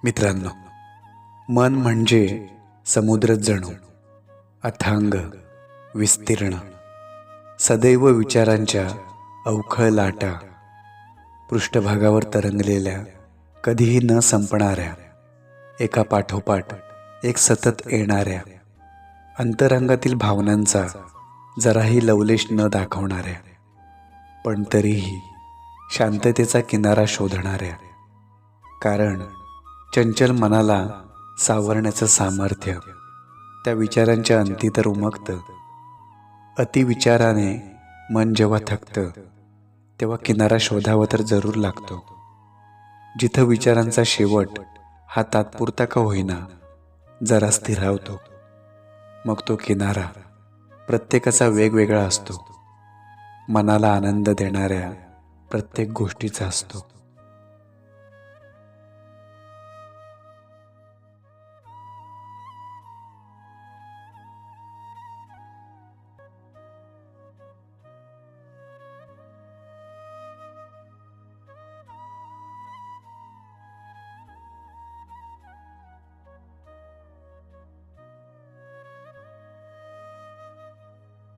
मित्रांनो, मन म्हणजे समुद्र जणू अथांग विस्तीर्ण, सदैव विचारांच्या अवखळ लाटा, पृष्ठभागावर तरंगलेल्या, कधीही न संपणाऱ्या, एका पाठोपाठ एक सतत येणाऱ्या, अंतरंगातील भावनांचा जराही लवलेश न दाखवणाऱ्या, पण तरीही शांततेचा किनारा शोधणाऱ्या. कारण चंचल मनाला सावरण्याचं सामर्थ्य त्या विचारांच्या अंती तर उमगतं. अतिविचाराने मन जेव्हा थकतं तेव्हा किनारा शोधावा तर जरूर लागतो, जिथं विचारांचा शेवट हा तात्पुरता का होईना जरा स्थिरावतो. मग तो किनारा प्रत्येकाचा वेगवेगळा असतो, मनाला आनंद देणाऱ्या प्रत्येक गोष्टीचा असतो.